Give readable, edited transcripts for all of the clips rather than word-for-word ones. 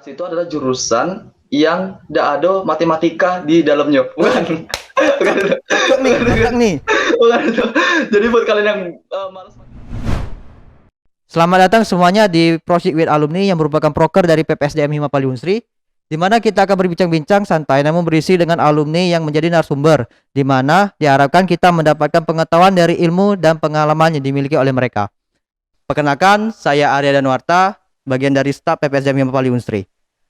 Komunikasi itu adalah jurusan yang tidak ada matematika di dalamnya. Bukan. Bukan itu. Cocok nih, cocok nih. Bukan itu. Jadi buat kalian yang malas. Selamat datang semuanya di Project with Alumni yang merupakan proker dari PPSDM Himapali Unsri, di mana kita akan berbincang-bincang santai namun berisi dengan alumni yang menjadi narasumber, di mana diharapkan kita mendapatkan pengetahuan dari ilmu dan pengalaman yang dimiliki oleh mereka. Perkenalkan, saya Arya Danwarta, bagian dari staf PPSDM Himapali Unsri.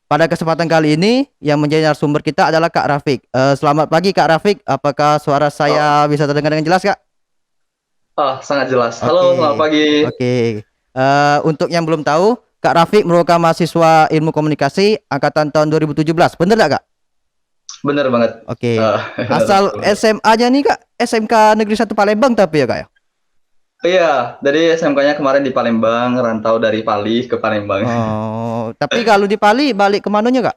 Pada kesempatan kali ini, yang menjadi narasumber kita adalah Kak Rafiq. Selamat pagi Kak Rafiq, apakah suara saya bisa terdengar dengan jelas Kak? Sangat jelas. Halo, selamat pagi. Oke. Untuk yang belum tahu, Kak Rafiq merupakan mahasiswa ilmu komunikasi angkatan tahun 2017. Bener gak Kak? Bener banget. Oke. Asal SMA-nya nih Kak, SMK Negeri 1 Palembang tapi ya Kak ya? Iya, jadi SMK-nya kemarin di Palembang, rantau dari Pali ke Palembang. Oh, tapi kalau di Pali balik ke mananya Kak?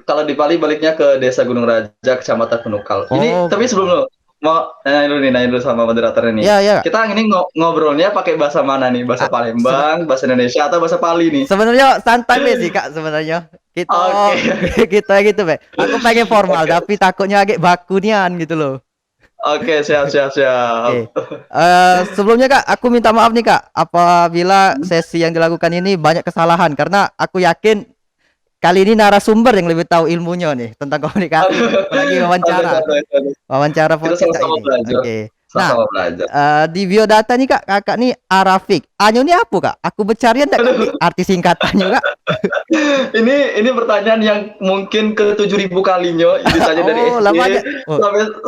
Kalau di Pali baliknya ke Desa Gunung Raja, Kecamatan Penukal. Ini tapi sebelum lo mau nanya dulu sama moderator ini. Iya. Kita ini ngobrolnya pakai bahasa mana nih? Bahasa Palembang, bahasa Indonesia atau bahasa Pali nih? Sebenarnya santai sih Kak sebenarnya. Kita gitu, Be. Aku pengen formal tapi takutnya agak bakunian gitu loh. Oke, siap. Okay. Sebelumnya Kak, aku minta maaf nih Kak apabila sesi yang dilakukan ini banyak kesalahan karena aku yakin kali ini narasumber yang lebih tahu ilmunya nih tentang komunikasi. Lagi wawancara politik ini. Oke. Nah, di biodata nih kakak nih Rafiq. A-nya ini apa Kak? Aku bercarian enggak arti singkatannya Kak? Ini pertanyaan yang mungkin ke 7.000 kalinya ditanya dari SD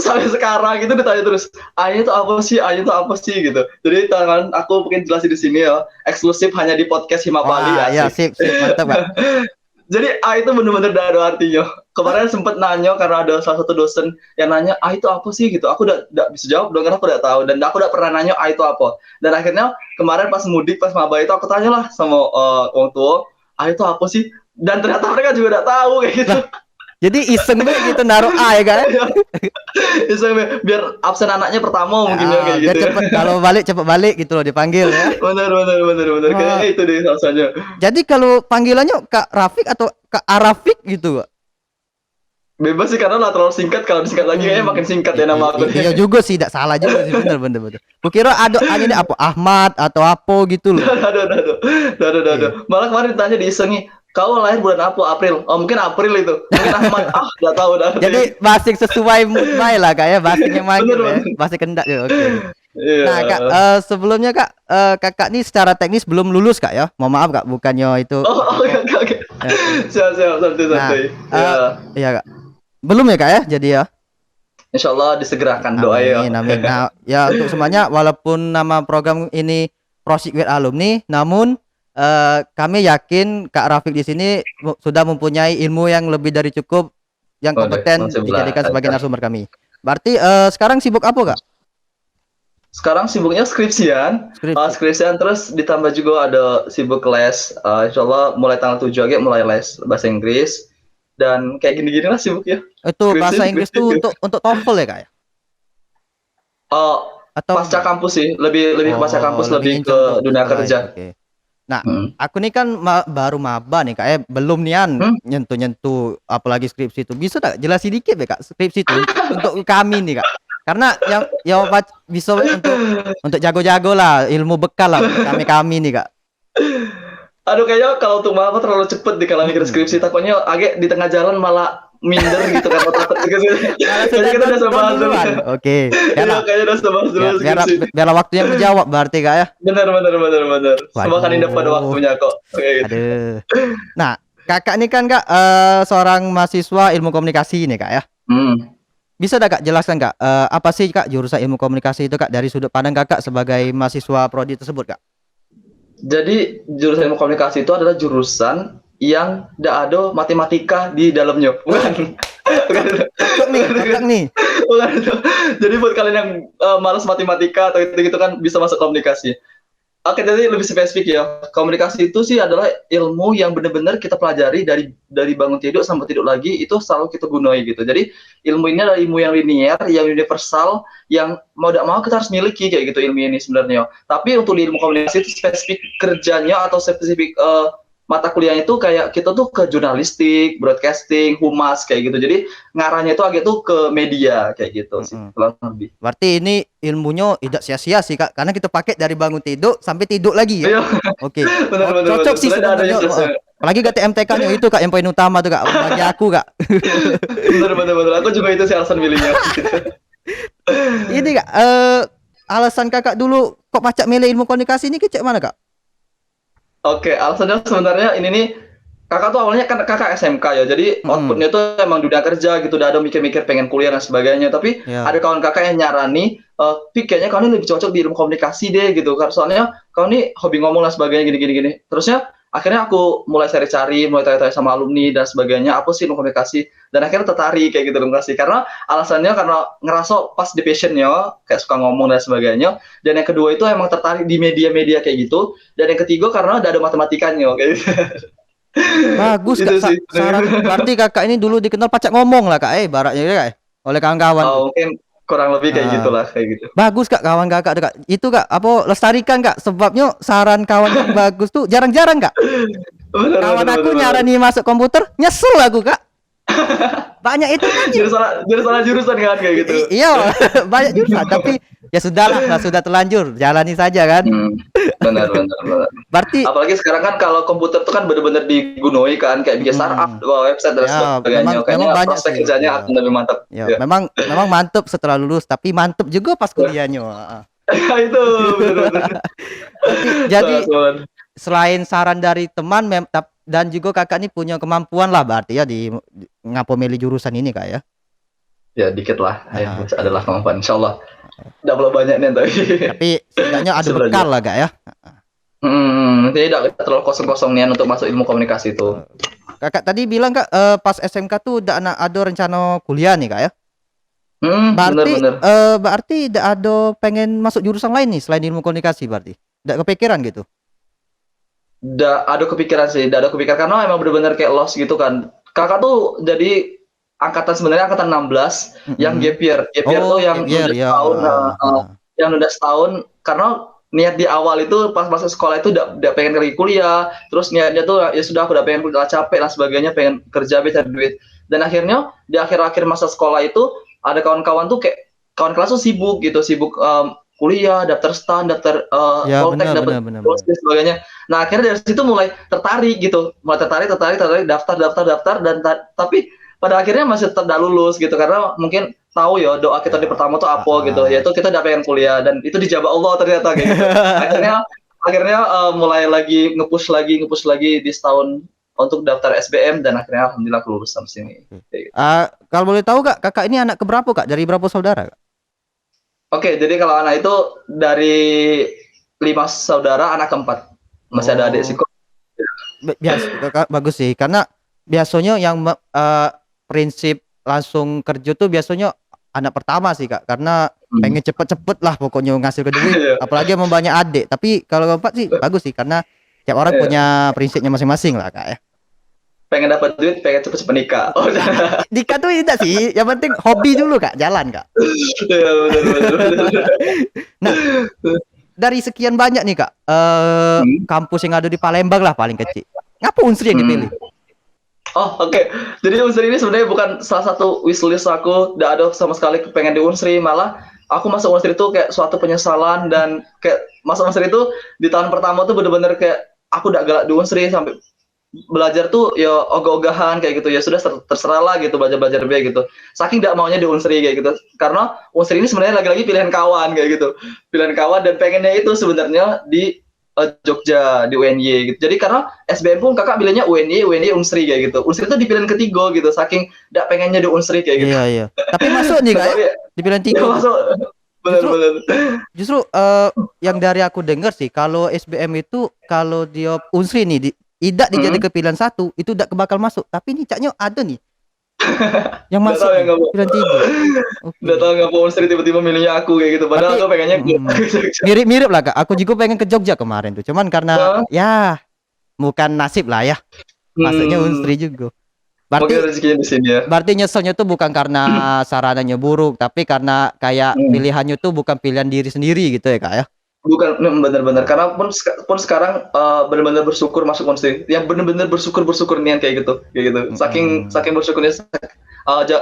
sampai sekarang gitu ditanya terus. A-nya itu apa sih? A-nya itu apa sih gitu. Jadi tangan aku mungkin jelasin di sini ya. Eksklusif hanya di podcast Himapali ya. Sip mantap Kak. Jadi A itu bener-bener gak ada artinya. Kemarin sempet nanya karena ada salah satu dosen yang nanya A itu apa sih gitu. Aku udah bisa jawab dong karena aku udah tahu dan aku udah pernah nanya A itu apa. Dan akhirnya kemarin pas mudik pas maba itu aku tanyalah sama orang tua A itu apa sih. Dan ternyata mereka juga udah tahu kayak gitu. Jadi iseng deh gitu naruh A ya kan? Iseng biar absen anaknya pertama mungkin ya kayak gitu. Kalau balik cepet balik gitu loh dipanggil ya. Bener. Kayaknya itu deh alasannya. Jadi kalau panggilannya Kak Rafiq atau Kak Arafiq gitu Kak? Bebas sih karena lah terlalu singkat, kalau disingkat lagi kayaknya makin singkat ya nama aku. Iya juga sih, tidak salah juga sih, bener. Kukira ada ini apa Ahmad atau apa gitu loh. Aduh. Malah kemarin ditanya diisengi, kau lahir bulan apa? April. Oh mungkin April itu. Mungkin Ahmad. Udah tahu dah. Jadi basing sesuai mood lah Kak ya, basing yang manggil ya. Basing kendak ya. Oke. Nah Kak, sebelumnya Kak, kakak nih secara teknis belum lulus Kak ya. Mohon maaf Kak, bukannya itu. Oke. Siap, santai. Iya Kak. Belum ya Kak ya, jadi ya. Insyaallah disegerakan, doa ya. Amin. Nah, ya untuk semuanya walaupun nama program ini Project with Alumni, namun kami yakin Kak Rafiq di sini sudah mempunyai ilmu yang lebih dari cukup yang kompeten dijadikan sebagai narasumber kami. Berarti sekarang sibuk apa Kak? Sekarang sibuknya skripsian terus ditambah juga ada sibuk les. Insyaallah mulai tanggal 7 aja mulai les bahasa Inggris. Dan kayak gini-gini lah sibuk ya. Itu bahasa Inggris tuh untuk TOEFL ya Kak ya? Atau pasca kampus sih, lebih pasca kampus, lebih ke dunia kerja. Okay. Nah, aku nih kan baru maba nih Kak ya, belum nian nyentuh apalagi skripsi itu. Bisa tak jelasin dikit ya Kak skripsi itu untuk kami nih Kak? Karena yang bisa untuk jago-jago lah, ilmu bekal lah kami nih Kak. Aduh kayaknya kalau untuk maba terlalu cepet di kalau mikir skripsi, takutnya agak di tengah jalan malah minder gitu kan otot gitu. Jadi kita udah bahas dulu. Oke. Kayaknya udah bahas dulu skripsi. Biar waktunya menjawab berarti Kak ya. Benar. Semua kan indah pada waktunya kok. Gitu. Aduh. Nah, Kakak ini kan Kak seorang mahasiswa ilmu komunikasi nih Kak ya. Bisa Kak jelaskan Kak apa sih Kak jurusan ilmu komunikasi itu Kak dari sudut pandang Kakak sebagai mahasiswa prodi tersebut Kak? Jadi jurusan ilmu komunikasi itu adalah jurusan yang tidak ada matematika di dalamnya. Bukan. Cocok nih. Bukan itu. Jadi buat kalian yang malas matematika atau gitu kan bisa masuk komunikasi. Oke, jadi lebih spesifik ya. Komunikasi itu sih adalah ilmu yang benar-benar kita pelajari dari bangun tidur sampai tidur lagi, itu selalu kita gunai gitu. Jadi ilmu ini adalah ilmu yang linear, yang universal, yang mau tidak mau kita harus miliki kayak gitu ilmu ini sebenarnya. Tapi untuk ilmu komunikasi itu spesifik kerjanya atau spesifik mata kuliahnya itu kayak kita tuh ke jurnalistik, broadcasting, humas kayak gitu. Jadi ngarahnya itu agak tuh ke media kayak gitu sih, Mm-mm. kurang lebih. Berarti ini ilmunya tidak sia-sia sih Kak, karena kita pakai dari bangun tidur sampai tidur lagi ya. Iya, Oke. benar benar Cocok benar. sih Sebenarnya ada sebenarnya. plusnya. Apalagi KTMTK-nya itu Kak yang poin utama tuh Kak bagi aku Kak. Benar benar benar. Aku juga itu sih alasan milihnya. Ini Kak, alasan Kakak dulu kok pacak milih ilmu komunikasi ini kecek mana Kak? Oke, alasannya sebenarnya ini nih, kakak tuh awalnya kan kakak SMK ya, jadi Mm-mm. outputnya tuh emang dunia kerja gitu, udah ada mikir-mikir pengen kuliah dan sebagainya. Tapi Ya. ada kawan kakak yang nyarani, Pi kayaknya kau ini lebih cocok di ilmu komunikasi deh gitu, soalnya kau ini hobi ngomong dan sebagainya gini-gini gini. Terusnya akhirnya aku mulai cari-cari, mulai tanya-tanya sama alumni dan sebagainya, apa sih ilmu komunikasi? Dan akhirnya tertarik kayak gitu ilmu komunikasi, karena alasannya karena ngerasa pas di passionnya, kayak suka ngomong dan sebagainya. Dan yang kedua itu emang tertarik di media-media kayak gitu. Dan yang ketiga karena udah ada matematikanya kayak gitu. Bagus Itu Kak, sih. saran berarti Kakak ini dulu dikenal pacak ngomong lah Kak, baraknya ya Kak, oleh kawan-kawan tuh. Mungkin kurang lebih kayak Ah, gitulah kayak gitu. bagus Kak kawan Kakak tuh, Kak. Itu Kak, apa lestarikan Kak, sebabnya saran kawan yang bagus tuh jarang-jarang Kak. Benar Kawan benar aku benar benar. nyarani masuk komputer, nyesel aku Kak. Banyak hitungannya. Jadi salah jurusan kan kayak gitu. Iya, banyak jurusan tapi ya sudahlah, sudah terlanjur, jalani saja kan. Hmm, benar benar benar. Berarti Apalagi sekarang kan kalau komputer tuh kan benar-benar digunoi kan kayak bikin startup, website dan ya memang sebagainya. memang Kayaknya banyak prospek sih. kerjanya Ya. akan lebih mantap. Ya, Ya. memang mantep setelah lulus, tapi mantep juga pas kuliahnya. Itu benar benar. Berarti jadi Teman. selain saran dari teman dan juga Kakak ini punya kemampuan lah berarti ya ngapo milih jurusan ini Kak ya. Ya dikit lah, ya, Oke. adalah kemampuan. Insya Allah. Udah belum banyak nih tapi. Tapi setidaknya ada Sebenarnya. bekal lah Kak ya. Tidak terlalu kosong-kosong nian untuk masuk ilmu komunikasi itu. Kakak tadi bilang Kak pas SMK tuh ada rencana kuliah nih Kak ya. Berarti Bener-bener. berarti ada pengen masuk jurusan lain nih selain ilmu komunikasi berarti. Tidak kepikiran gitu. Udah ada kepikiran sih, udah ada kepikiran karena emang bener-bener kayak lost gitu kan. Kakak tuh jadi sebenarnya angkatan 16 yang gap year. Gap year tuh yang gap year, udah ya. setahun, yang udah setahun karena niat di awal itu pas masuk sekolah itu udah pengen lagi kuliah, terus niatnya tuh ya sudah aku udah pengen kuliah capek dan sebagainya, pengen kerja cari duit. Dan akhirnya di akhir-akhir masa sekolah itu ada kawan-kawan tuh kayak kawan kelas tuh sibuk gitu, sibuk kuliah, daftar stan, daftar Ya poltek, benar daftar benar. dan sebagainya. Nah akhirnya dari situ mulai tertarik gitu, mulai tertarik, daftar dan tapi pada akhirnya masih tetap tidak lulus gitu karena mungkin tahu ya doa kita di pertama tuh apa gitu, yaitu kita udah pengen kuliah dan itu dijawab Allah ternyata kayak gitu. akhirnya mulai lagi ngepush lagi di setahun untuk daftar SBM dan akhirnya alhamdulillah kelulusan sini. Kalau boleh tahu Kak, Kakak ini anak keberapa Kak? Dari berapa saudara Kak? Oke, jadi kalau anak itu dari 5 saudara, anak keempat. Masih ada adik sih kok. Kakak bagus sih karena biasanya yang prinsip langsung kerja tuh biasanya anak pertama sih Kak, karena pengen cepet-cepet lah pokoknya ngasih ke duit, apalagi mau banyak adik. Tapi kalau keempat sih bagus sih karena tiap orang punya prinsipnya masing-masing lah Kak ya. Pengen dapat duit, pengen cepet-cepet nikah. Nikah tuh tidak sih, yang penting hobi dulu Kak, jalan Kak. Iya, benar. Nah, dari sekian banyak nih Kak, kampus yang ada di Palembang lah paling kecil. Ngapa Unsri yang dipilih? Oke. Jadi Unsri ini sebenarnya bukan salah satu wishlist aku, tidak ada sama sekali pengen di Unsri, malah aku masuk Unsri itu kayak suatu penyesalan dan kayak masuk Unsri itu di tahun pertama tuh bener-bener kayak aku udah galak di Unsri sampai belajar tuh ya ogah-ogahan kayak gitu ya sudah terserah lah gitu belajar B gitu saking tidak maunya di Unsri kayak gitu karena Unsri ini sebenarnya lagi-lagi pilihan kawan kayak gitu pilihan kawan dan pengennya itu sebenarnya di Jogja di UNY gitu jadi karena SBM pun kakak bilangnya UNY Unsri kayak gitu Unsri itu di pilihan ketiga gitu saking tidak pengennya di Unsri kayak gitu iya tapi masuk nih Kak ya? Di pilihan 3 ya, masuk benar-benar justru yang dari aku dengar sih kalau SBM itu kalau dia Unsri nih tidak dijadi ke pilihan 1 itu tidak bakal masuk tapi ini caknya ada nih yang masuk nih, pilihan 3. Udah tahu nggak Unsri tiba-tiba milihnya aku kayak gitu padahal aku pengennya mirip-mirip lah Kak, aku juga pengen ke Jogja kemarin tuh cuman karena ya bukan nasib lah ya masuknya Unsri juga. Berarti rezekinya di sini ya. Berarti nyeselnya tuh bukan karena sarananya buruk, tapi karena kayak pilihannya tuh bukan pilihan diri sendiri gitu ya Kak ya. Bukan, bener-bener karena pun sekarang bener-bener bersyukur masuk Unsri, yang bener-bener bersyukur nian kayak gitu. Saking Mm-mm. saking bersyukurnya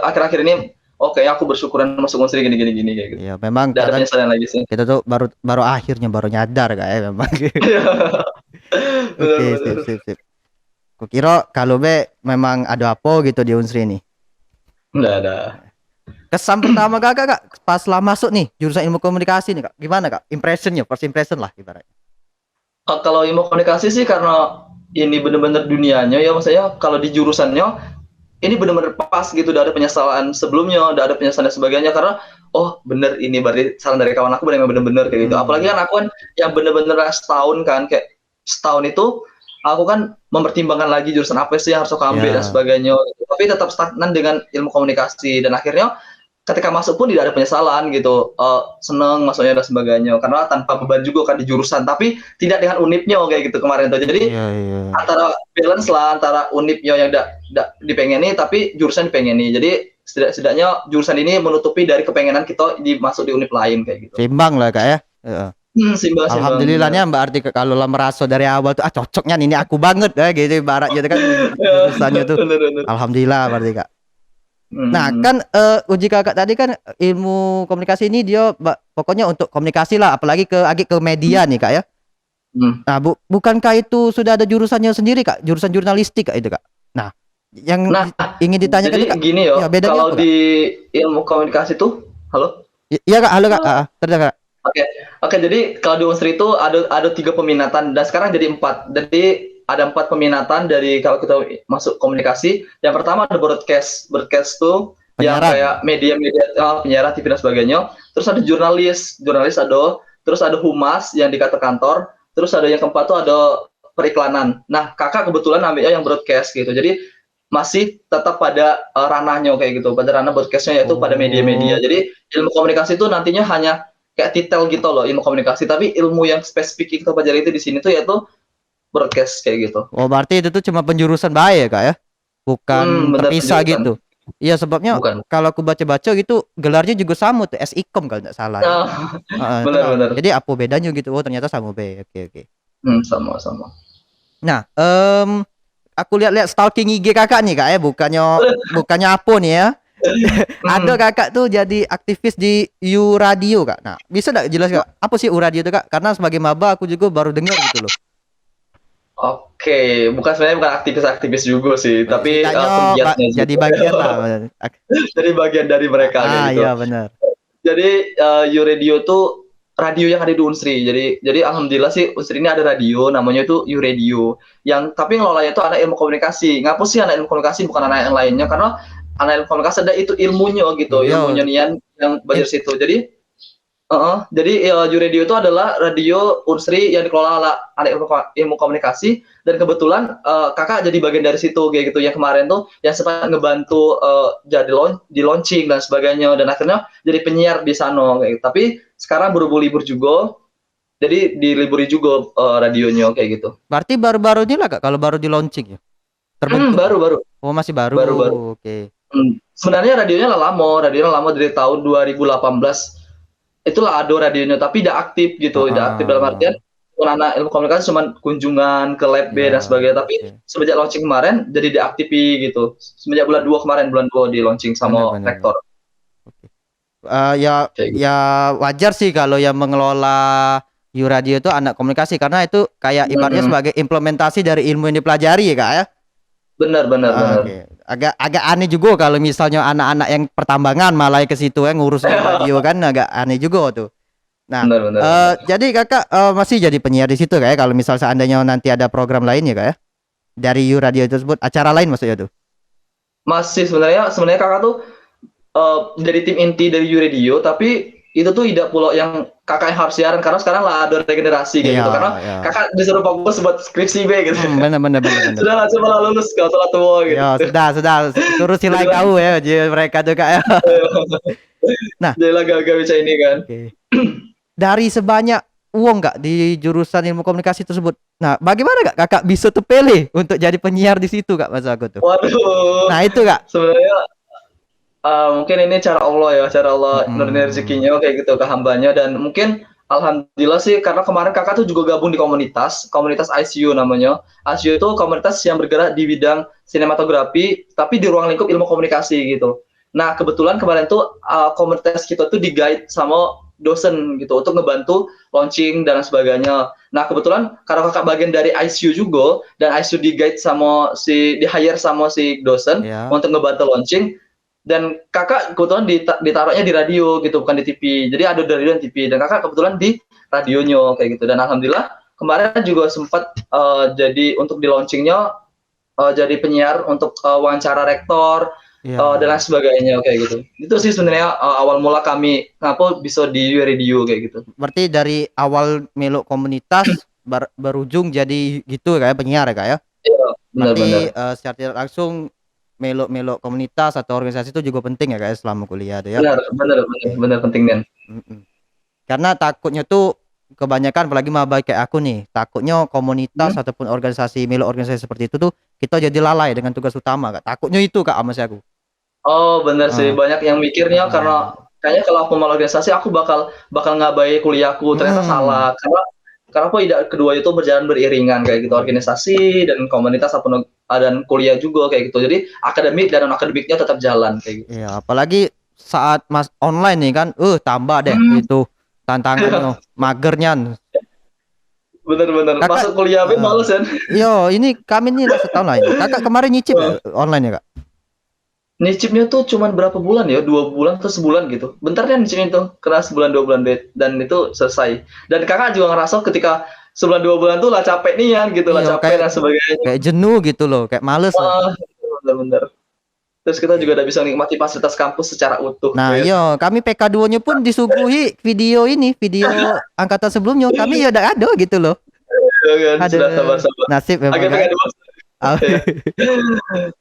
akhir-akhir ini, oke aku bersyukuran masuk Unsri gini gini gini kayak gitu. Ya memang Tidak ada kadang penyesalan lagi sih. kita tuh baru baru akhirnya baru nyadar kayak memang. Oke, sip Bener-bener. sip sip. Kukira kalau be memang ada apa gitu di Unsri nih. Nggak ada. Kesan pertama kakak kak pas lah masuk nih jurusan ilmu komunikasi nih kak, gimana kak? Impressionnya, first impression lah ibaratnya. Kalau ilmu komunikasi sih karena ini bener-bener dunianya ya, maksudnya kalau di jurusannya ini bener-bener pas gitu, udah ada penyesalan sebelumnya, udah ada penyesalan dan sebagainya, karena oh bener ini berarti saran dari kawan aku bener-bener kayak gitu. Apalagi kan aku kan yang bener-bener setahun kan, kayak setahun itu aku kan mempertimbangkan lagi jurusan apa sih yang harus aku ambil dan Ya, sebagainya gitu. Tapi tetap stagnan dengan ilmu komunikasi, dan akhirnya ketika masuk pun tidak ada penyesalan gitu, seneng masuknya dan sebagainya, karena tanpa beban juga kan di jurusan, tapi tidak dengan unipnya kayak gitu kemarin tuh. Jadi iya iya. antara balance lah antara unipnya yang dipengeni tapi jurusan dipengeni, jadi setidaknya jurusan ini menutupi dari kepengenan kita masuk di unip lain kayak gitu. Seimbang lah kak ya. Heeh. Simbang simbang benar. Alhamdulillahnya Mbak Arti kalau lah merasa dari awal tuh cocoknya ini aku banget gitu ibaratnya tuh kan Ya, jurusannya tuh. bener bener. Alhamdulillah berarti kak. Nah Hmm. kan uji kakak tadi kan ilmu komunikasi ini dia pokoknya untuk komunikasi lah, apalagi ke media nih kak ya. Hmm. Nah bukankah itu sudah ada jurusannya sendiri kak, jurusan jurnalistik kak itu kak. Nah yang Nah, ingin ditanyakan jadi tuh kak, gini ya yo, bedanya kalau apa kak? di ilmu komunikasi tuh, halo. Iya kak, halo kak, terdengar kak. Oke, oke. Jadi kalau di Unsri itu ada 3 peminatan dan sekarang jadi 4. Jadi ada 4 peminatan dari kalau kita masuk komunikasi. Yang pertama ada broadcast. Broadcast tuh yang Penyiaran. kayak media-media, penyiaran TV dan sebagainya. Terus ada jurnalis, jurnalis ada. Terus ada humas yang di kantor. Terus ada yang keempat tuh ada periklanan. Nah, kakak kebetulan ambilnya yang broadcast gitu. Jadi masih tetap pada ranahnya kayak gitu, pada ranah broadcastnya, yaitu pada media-media. Oh. Jadi ilmu komunikasi itu nantinya hanya kayak titel gitu loh, ilmu komunikasi, tapi ilmu yang spesifik kita pelajari itu di sini tuh yaitu broadcast kayak gitu. Oh berarti itu tuh cuma penjurusan bahaya kak ya, bukan Bener terpisah penjurusan. gitu. Iya sebabnya Bukan. kalau aku baca-baca gitu gelarnya juga sama tuh SIKOM kalau nggak salah ya. Bener-bener. Jadi apa bedanya gitu? Oh ternyata sama B. Oke oke. Sama-sama. Nah aku lihat-lihat stalking IG kakak nih kak ya, bukannya apa nih ya. Ada kakak tuh jadi aktivis di U Radio kak. Nah bisa nggak jelas kak apa sih U Radio itu kak? Karena sebagai maba aku juga baru dengar gitu loh. Oke, sebenarnya bukan aktivis-aktivis juga sih, tapi Setidaknya penggiatnya jadi juga. bagian lah. Jadi bagian dari mereka kayak gitu. Iya benar. Jadi U Radio tuh radio yang ada di Unsri. Jadi alhamdulillah sih Unsri ini ada radio namanya itu U Radio. Yang tapi ngelolanya itu anak ilmu komunikasi. Ngapa sih anak ilmu komunikasi bukan anak yang lainnya? Karena anak ilmu komunikasi ada itu ilmunya gitu, Iya. ilmunya nian yang belajar situ. Jadi U Radio itu adalah radio Unsri yang dikelola oleh anak ilmu komunikasi, dan kebetulan kakak jadi bagian dari situ kayak gitu. Yang kemarin tuh yang sempat ngebantu jadi di launching dan sebagainya, dan akhirnya jadi penyiar di sana kayak gitu. Tapi sekarang berhubung libur juga, jadi diliburi juga radionya kayak gitu. Berarti baru-baru ini lah kak kalau baru di launching ya? Terbentuk. Baru. Oh masih baru. Oke. Sebenarnya radionya lama dari tahun 2018. Itulah Ado radionya, tapi tidak aktif gitu, tidak aktif dalam artian anak ilmu komunikasi cuma kunjungan ke lab B dan sebagainya, tapi semenjak launching kemarin jadi diaktifi gitu, semenjak bulan 2 kemarin, bulan 2 di launching sama rektor. Ya wajar sih kalau yang mengelola U Radio itu anak komunikasi, karena itu kayak ibaratnya sebagai implementasi dari ilmu yang dipelajari ya kak ya. Benar. Okay. Agak aneh juga kalau misalnya anak-anak yang pertambangan malah ke situ ya ngurus radio kan, agak aneh juga tuh. Nah, benar. jadi kakak masih jadi penyiar di situ kayak kalau misal seandainya nanti ada program lain ya kak ya dari U Radio tersebut, acara lain maksudnya tuh? Masih sebenarnya kakak tuh dari tim inti dari U Radio, tapi itu tuh tidak pula yang kakak yang harus siaran, karena sekarang lah ada regenerasi kayak gitu, karena kakak disuruh fokus buat skripsi B gitu. Bener. Sudah coba lulus kau telah tua gitu. Ya sudah turun silai kau ya mereka tuh kak ya. Nah jadi agak bisa ini kan. Dari sebanyak uang nggak di jurusan ilmu komunikasi tersebut, nah bagaimana kak kakak bisa terpilih untuk jadi penyiar di situ kak, mas aku tuh? Waduh. Nah itu kak sebenarnya mungkin ini cara Allah ya, nurin rezekinya kayak gitu ke hambanya, dan mungkin Alhamdulillah sih, karena kemarin kakak tuh juga gabung di komunitas ICU namanya. ICU itu komunitas yang bergerak di bidang sinematografi, tapi di ruang lingkup ilmu komunikasi gitu. Nah, kebetulan kemarin tuh komunitas kita tuh di-guide sama dosen gitu untuk ngebantu launching dan sebagainya. Nah, kebetulan karena kakak bagian dari ICU juga, dan ICU di-guide sama di-hire sama si dosen Ya. untuk ngebantu launching, dan kakak kebetulan ditaruhnya di radio gitu, bukan di TV. Jadi ada dari radio dan TV, dan kakak kebetulan di radionya kayak gitu. Dan alhamdulillah kemarin juga sempat jadi untuk di launchingnya, jadi penyiar untuk wawancara rektor dan Ya. lain sebagainya kayak gitu. Itu sih sebenarnya awal mula kami kenapa bisa di radio kayak gitu. Berarti dari awal melok komunitas berujung jadi gitu kayak penyiar ya kak ya. Iya, benar-benar. Berarti secara tidak langsung melok komunitas atau organisasi itu juga penting ya kak ya selama kuliah tuh ya. Benar, benar, benar, Oke. benar penting Dan. Mm-mm. Karena takutnya tuh kebanyakan apalagi maba kayak aku nih, takutnya komunitas Hmm? ataupun organisasi melok organisasi seperti itu tuh kita jadi lalai dengan tugas utama kak. Takutnya itu kak sama si aku. Oh, bener sih. Heeh. Banyak yang mikirnya Heeh. karena kayaknya kalau aku mau organisasi aku bakal bakal ngabai kuliahku. Ternyata Hmm. salah. Karena apa tidak kedua itu berjalan beriringan kayak gitu. Organisasi dan komunitas dan kuliah juga kayak gitu. Jadi akademik dan non akademiknya tetap jalan kayak gitu. Ya, apalagi saat mas online nih kan, tambah deh Hmm, itu tantangannya, magernya. bener-bener. Kakak, Masuk kuliah tapi heeh. males kan. Yo, ini kami nih lah setahun lah ini. Kakak kemarin nyicip ya online ya kak? Nyicipnya tuh cuman berapa bulan ya? 2 bulan atau sebulan gitu. Bentar kan nyicipnya tuh. Kena sebulan 2 bulan deh. Dan itu selesai. Dan kakak juga ngerasa ketika sebulan 2 bulan tuh lah capek nih ya gitu. Lah Iya, capek kayak dan sebagainya. kayak jenuh gitu loh, kayak males lah. Wah, bener-bener. Terus kita juga Oke. udah bisa nikmati fasilitas kampus secara utuh Nah, gitu. iya, kami PK2-nya pun disuguhi video ini, video angkatan sebelumnya. Kami ya udah ada gitu loh. Ya kan, Ada sudah sabar-sabar. nasib memang Agak kan. pengen dulu. Ya.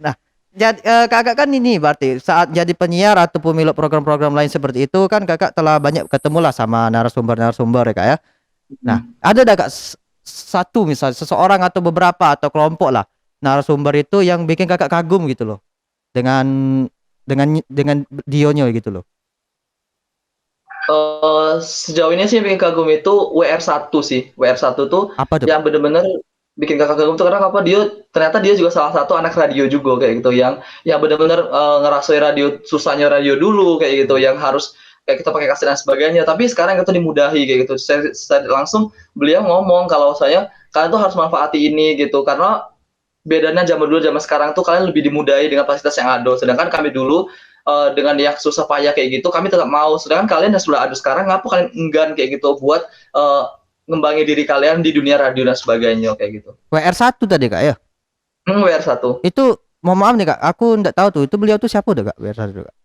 Nah, jadi kakak kan ini berarti saat jadi penyiar ataupun melok program-program lain seperti itu kan kakak telah banyak ketemu lah sama narasumber-narasumber ya kak ya. Nah, ada dah kak satu misalnya seseorang atau beberapa atau kelompok lah narasumber itu yang bikin kakak kagum gitu loh dengan dengan dionyo gitu loh. Sejauh ini sih yang bikin kagum itu WR1 sih. WR1 tuh Apa tuh kak? yang bener-bener bikin kakak kagum tuh karena apa, ternyata dia juga salah satu anak radio juga kayak gitu, yang bener-bener ngerasain radio, susahnya radio dulu kayak gitu, yang harus kayak kita pakai kaset dan sebagainya, tapi sekarang itu dimudahi kayak gitu. Saya langsung beliau ngomong kalau kalian tuh harus manfaati ini gitu, karena bedanya zaman dulu zaman sekarang tuh kalian lebih dimudahi dengan fasilitas yang ada, sedangkan kami dulu dengan yang susah payah kayak gitu kami tetap mau, sedangkan kalian yang sudah ada sekarang ngapa kalian enggan kayak gitu buat ngembangin diri kalian di dunia radio dan sebagainya kayak gitu. WR1 tadi kak ya? WR1 Itu mohon maaf nih kak, aku nggak tahu tuh itu beliau tuh siapa tuh kak WR1 kak?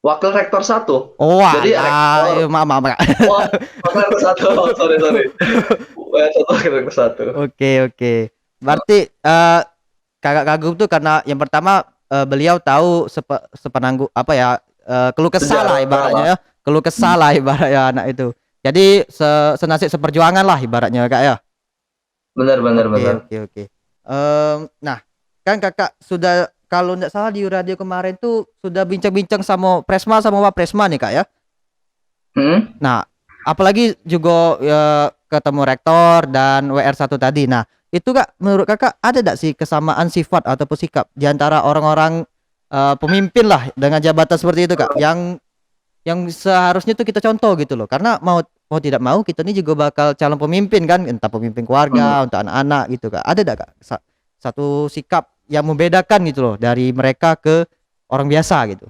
wakil rektor 1. Oh Jadi alah, rektor, maaf maaf kak. oh, wakil rektor 1. Oh, sorry, WR1 wakil rektor 1. Oke oke. Berarti kakak kagum tuh karena yang pertama beliau tahu sepenanggu apa ya keluh kesah lah Sejarah ibaratnya lah. ya, keluh kesah lah ibaratnya anak itu. Jadi senasib seperjuangan lah ibaratnya kak ya. Benar, benar, Oke benar. oke oke. Nah kan kakak sudah kalau nggak salah di radio kemarin tuh sudah bincang-bincang sama Presma sama Wapresma nih kak ya. Nah, apalagi juga ya, ketemu rektor dan WR1 tadi. Nah, itu kak, menurut kakak ada tidak sih kesamaan sifat ataupun sikap di antara orang-orang pemimpin lah dengan jabatan seperti itu kak, yang seharusnya tuh kita contoh gitu loh. Karena mau mau tidak mau kita ini juga bakal calon pemimpin kan, entah pemimpin Hmm. keluarga, untuk anak-anak gitu kak. Ada tidak kak satu sikap yang membedakan gitu loh dari mereka ke orang biasa gitu?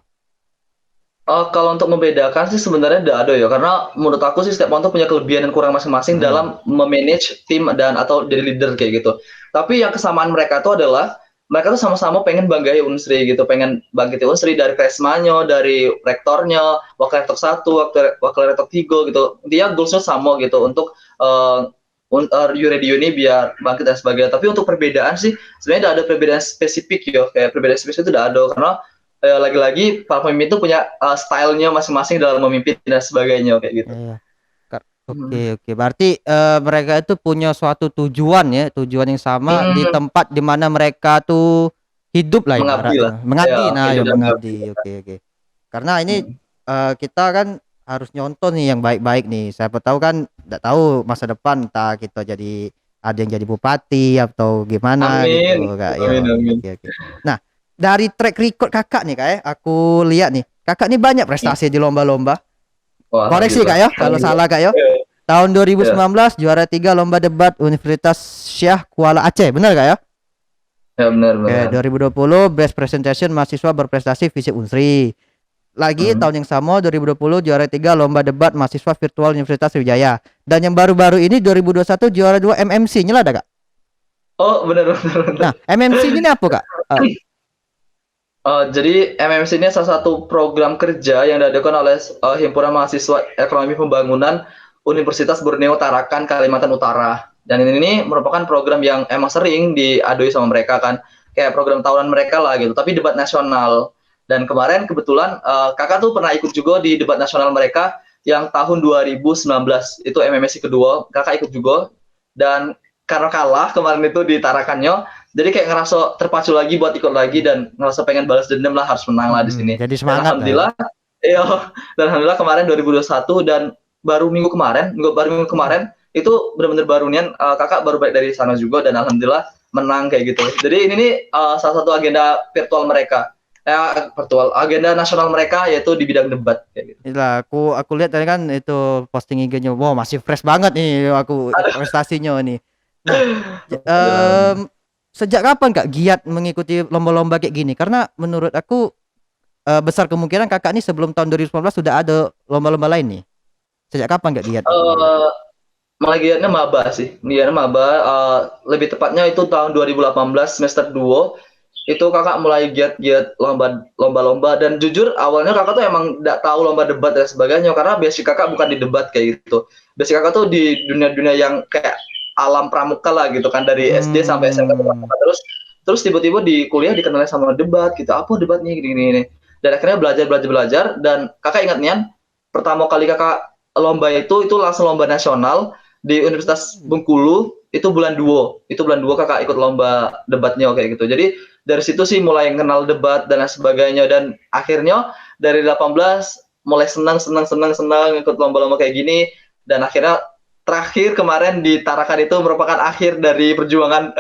Kalau untuk membedakan sih sebenarnya tidak ada ya, karena menurut aku sih setiap orang tuh punya kelebihan dan kurang masing-masing Hmm. dalam memanage tim dan atau jadi leader kayak gitu. Tapi yang kesamaan mereka tuh adalah mereka tuh sama-sama pengen banggai Unsri gitu, pengen bangkitin Unsri dari Kresmanya, dari rektornya, wakil rektor 1, wakil rektor 3 gitu. Intinya goalsnya sama gitu untuk radio ini biar bangkit dan sebagainya. Tapi untuk perbedaan sih sebenarnya tidak ada perbedaan spesifik ya, kayak perbedaan spesifik itu tidak ada, karena lagi-lagi para pemimpin itu punya stylenya masing-masing dalam memimpin dan sebagainya kayak gitu. Iya. Hmm. Oke oke. Berarti mereka itu punya suatu tujuan ya, tujuan yang sama di Hmm, tempat di mana mereka tuh hidup lah mengabdi lah. ibaratnya. Ya, Mengabdi. Nah, hidup ya dan mengabdi. mengabdi. Oke oke. Karena ini Hmm. kita kan harus nyonton nih yang baik-baik nih. Siapa tahu kan, nggak tahu masa depan entah kita jadi ada yang jadi bupati atau gimana Amin, gitu kak. Ya, amin, amin. oke oke. Nah, dari track record kakak nih kak ya, aku lihat nih kakak nih banyak prestasi di lomba-lomba. Wah, Koreksi kak alhamdulillah. ya, kalau salah kak ya. Ya, Tahun ya, 2019 juara 3 lomba debat Universitas Syah Kuala Aceh, benar kak ya? ya, benar, Oke, benar. 2020 Best Presentation mahasiswa berprestasi Visip Unsri. Lagi Hmm. tahun yang sama 2020 juara 3 lomba debat mahasiswa virtual Universitas Sriwijaya. Dan yang baru-baru ini 2021 juara 2 MMC. Nyala ada kak? Oh, benar, benar, benar. Nah, MMC ini apa kak? Jadi MMC ini salah satu program kerja yang diadakan oleh Himpunan Mahasiswa Ekonomi Pembangunan Universitas Borneo Tarakan, Kalimantan Utara. Dan ini merupakan program yang emang sering diadui sama mereka kan, kayak program tahunan mereka lah gitu. Tapi debat nasional. Dan kemarin kebetulan kakak tuh pernah ikut juga di debat nasional mereka yang tahun 2019 itu MMC kedua, kakak ikut juga. Dan karena kalah kemarin itu di Tarakannya, jadi kayak ngerasa terpacu lagi buat ikut lagi dan ngerasa pengen balas dendam lah, harus menang lah di sini. Jadi Dan semangat lah ya. alhamdulillah, iya, dan alhamdulillah kemarin 2021 dan baru minggu kemarin itu benar-benar baru nian, kakak baru balik dari sana juga dan alhamdulillah menang kayak gitu. Jadi ini nih salah satu agenda virtual mereka, virtual agenda nasional mereka yaitu di bidang debat kayak gitu. Itulah aku lihat tadi kan itu posting IG-nya. Wow, masih fresh banget nih aku prestasinya nih. Nah, Alhamdulillah. sejak kapan Kak giat mengikuti lomba-lomba kayak gini? Karena menurut aku besar kemungkinan kakak nih sebelum tahun 2019 sudah ada lomba-lomba lain nih. Sejak kapan Kak giat ikut lomba? Eh, Malah giatnya maba sih, giatnya maba, lebih tepatnya itu tahun 2018 semester 2 itu kakak mulai giat-giat lomba-lomba dan jujur awalnya kakak tuh emang nggak tahu lomba debat dan sebagainya karena basic kakak bukan di debat kayak gitu. Basic kakak tuh di dunia-dunia yang kayak alam pramuka lah gitu kan, dari SD sampai SMA Hmm. pramuka, terus terus tiba-tiba di kuliah dikenalin sama debat gitu, apa debatnya gini-gini, dan akhirnya belajar dan kakak ingat nian pertama kali kakak lomba itu langsung lomba nasional di Universitas Bengkulu itu bulan 2 kakak ikut lomba debatnya kayak gitu. Jadi dari situ sih mulai kenal debat dan lain sebagainya, dan akhirnya dari 18 mulai senang ikut lomba-lomba kayak gini, dan akhirnya terakhir kemarin di Tarakan itu merupakan akhir dari perjuangan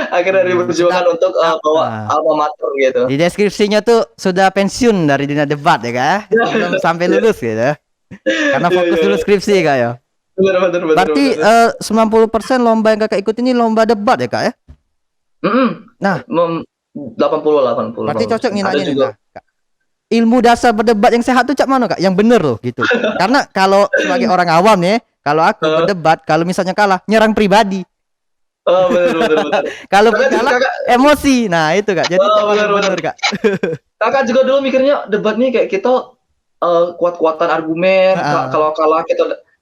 akhir dari Sudah perjuangan untuk bawa alma mater gitu. di deskripsinya tuh sudah pensiun dari dunia debat ya Kak? Belum sampai lulus gitu. Karena Iya, fokus iya, dulu skripsi Kak ya. benar, benar, benar, Berarti benar. 90% lomba yang Kakak ikut ini lomba debat ya Kak ya? Nah, 80, 80, berarti cocok nih ada nanya nih. juga. Nah, Kak, ilmu dasar berdebat yang sehat tuh cak mana Kak? Yang bener loh gitu. Karena kalau sebagai orang awam nih, kalau aku Eh, berdebat, kalau misalnya kalah, nyerang pribadi. oh, benar, benar, benar. Kalau Kakak juga, kalah, kakak, emosi. Nah, itu Kak. Jadi oh, cak mana benar, yang benar. bener Kak? Kakak juga dulu mikirnya debat nih kayak kita kuat-kuatan argumen, Heeh.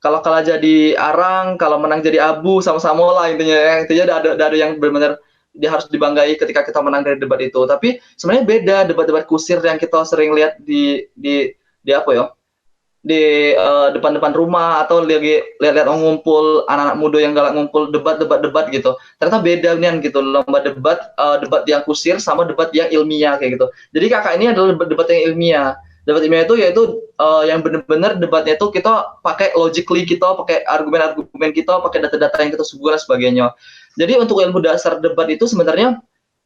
kalau kalah jadi arang, kalau menang jadi abu, sama-sama lah intinya ya. Intinya ada yang benar-benar dia harus dibanggai ketika kita menang dari debat itu. Tapi sebenarnya beda debat-debat kusir yang kita sering lihat di apa ya? Di depan-depan rumah atau lagi lihat-lihat orang ngumpul, anak-anak muda yang galak ngumpul debat gitu. Ternyata beda nih gitu, lomba debat yang kusir sama debat yang ilmiah kayak gitu. Jadi kakak ini adalah debat yang ilmiah. Debat ilmiah itu yaitu yang benar-benar debatnya itu kita pakai logically, kita pakai argumen-argumen kita, pakai data-data yang kita suguhkan dan sebagainya. Jadi untuk ilmu dasar debat itu sebenarnya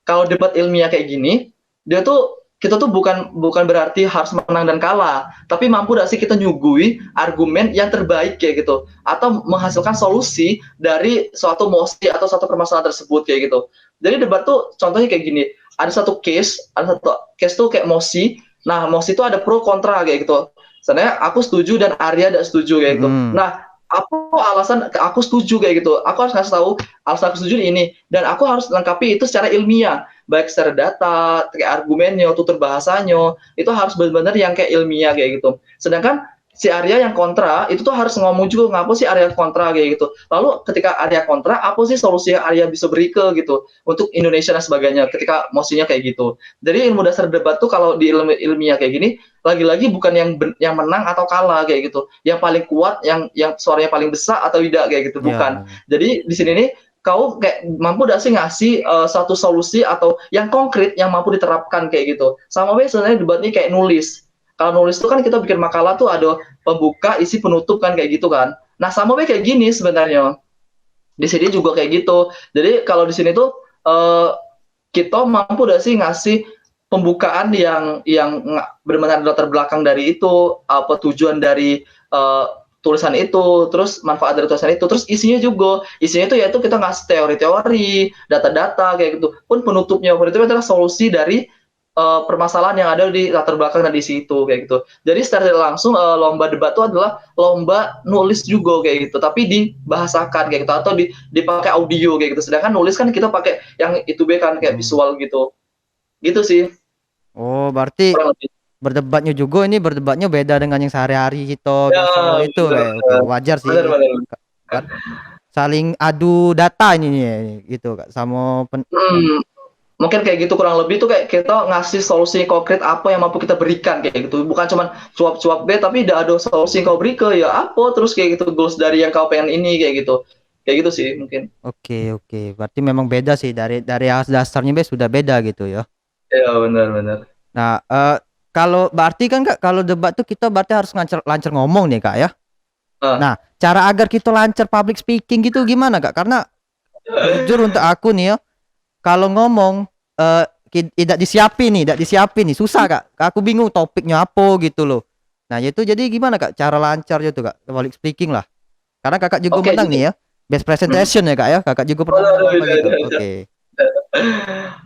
kalau debat ilmiah kayak gini, dia tuh kita tuh bukan berarti harus menang dan kalah, tapi mampu gak sih kita nyugui argumen yang terbaik kayak gitu, atau menghasilkan solusi dari suatu mosi atau suatu permasalahan tersebut kayak gitu. Jadi debat tuh contohnya kayak gini, ada satu case tuh kayak mosi. Nah, mosi itu ada pro kontra kayak gitu. Sebenarnya aku setuju dan Arya tidak setuju kayak gitu. Mm-mm. Nah, apa alasan aku setuju kayak gitu? Aku harus kasih tahu alasan aku setuju ini, dan aku harus lengkapi itu secara ilmiah, baik secara data, kayak argumennya, tutur bahasanya, itu harus benar-benar yang kayak ilmiah kayak gitu. Sedangkan si Arya yang kontra itu tuh harus ngomong juga ngapa sih Arya kontra kayak gitu. Lalu ketika Arya kontra, apa sih solusi yang Arya bisa beri ke gitu untuk Indonesia dan sebagainya ketika mosinya kayak gitu. Jadi ilmu dasar debat tuh kalau di ilmiah kayak gini, lagi-lagi bukan yang menang atau kalah kayak gitu, yang paling kuat, yang suaranya paling besar atau tidak kayak gitu, bukan. Ya. Jadi di sini nih kau kayak mampu gak sih ngasih satu solusi atau yang konkret yang mampu diterapkan kayak gitu. Sama sebenarnya debat ini kayak nulis. Kalau nulis itu kan kita bikin makalah tuh ada pembuka, isi, penutup kan kayak gitu kan. Nah, sama kayak gini sebenarnya. Di sini juga kayak gitu. Jadi kalau di sini tuh kita mampu gak sih ngasih pembukaan yang benar-benar latar belakang dari itu, apa tujuan dari tulisan itu, terus manfaat dari tulisan itu, terus isinya itu yaitu kita ngasih teori-teori, data-data kayak gitu. Penutupnya adalah solusi dari permasalahan yang ada di latar belakang dan di situ kayak gitu. Jadi secara tidak langsung lomba debat itu adalah lomba nulis juga kayak gitu, tapi dibahasakan kayak gitu atau dipakai audio kayak gitu. Sedangkan nulis kan kita pakai yang itu kan kayak visual gitu. Gitu sih. Oh, berarti Kurang lebih. berdebatnya juga ini berdebatnya beda dengan yang sehari-hari kita Ya, biasa itu benar, kayak oke wajar benar, sih. benar. Kan saling adu data ini nih gitu Kak sama Mungkin kayak gitu kurang lebih tuh kayak kita ngasih solusi konkret apa yang mampu kita berikan kayak gitu. Bukan cuma cuap-cuap B tapi udah ada solusi yang kau beri ke ya apa terus kayak gitu goals dari yang kau pengen ini kayak gitu. Kayak gitu sih mungkin. oke. Berarti memang beda sih dari dasarnya be sudah beda gitu ya. Ya benar-benar. Nah, kalau berarti kan Kak kalau debat tuh kita berarti harus lancar ngomong nih Kak ya. Ah, Nah, cara agar kita lancar public speaking gitu gimana Kak? Karena jujur untuk aku nih ya, kalau ngomong tidak disiapin nih, susah Kak. Aku bingung topiknya apa gitu loh. Nah, itu jadi gimana Kak cara lancar gitu Kak, public speaking lah. Karena Kakak juga oke menang jadi nih ya. Best presentation ya Kak ya. Kakak juga pernah menang lomba gitu. Oke.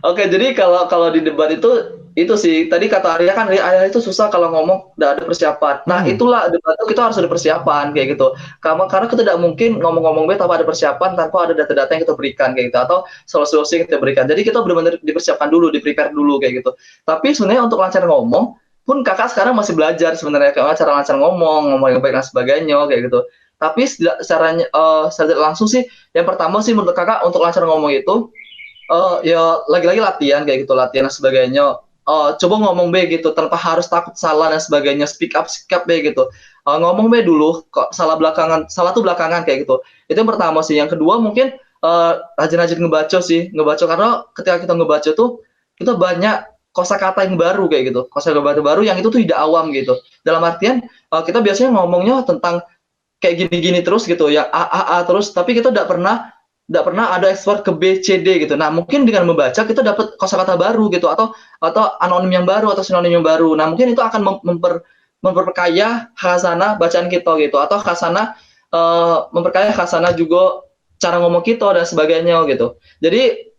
Oke, jadi kalau kalau di debat itu sih tadi kata Arya kan Arya itu susah kalau ngomong nggak ada persiapan. Nah, Hmm. itulah debat itu kita harus ada persiapan kayak gitu. Karena kita tidak mungkin ngomong-ngomong tanpa ada persiapan, tanpa ada data-data yang kita berikan kayak gitu atau solusi-solusi yang kita berikan. Jadi kita benar-benar dipersiapkan dulu, di-prepare dulu kayak gitu. Tapi sebenarnya untuk lancar ngomong pun kakak sekarang masih belajar sebenarnya kayak cara lancar ngomong yang baik dan sebagainya kayak gitu. Tapi secara tidak langsung sih, yang pertama sih menurut kakak untuk lancar ngomong itu ya lagi-lagi latihan kayak gitu, latihan dan sebagainya. Coba ngomong be gitu tanpa harus takut salah dan sebagainya, speak up be gitu. Ngomong be dulu, kok salah tuh belakangan kayak gitu. Itu yang pertama sih. Yang kedua mungkin rajin-rajin ngebaca sih, ngebaca karena ketika kita ngebaca tuh kita banyak kosakata yang baru kayak gitu, kosakata baru yang itu tuh tidak awam gitu. Dalam artian kita biasanya ngomongnya tentang kayak gini-gini terus gitu ya A terus tapi kita tidak pernah ada ekspor ke B C D gitu. Nah, mungkin dengan membaca kita dapat kosakata baru gitu atau anonim yang baru atau sinonim yang baru. Nah, mungkin itu akan memperkaya khasanah bacaan kita gitu atau khasanah memperkaya khasanah juga cara ngomong kita dan sebagainya gitu. Jadi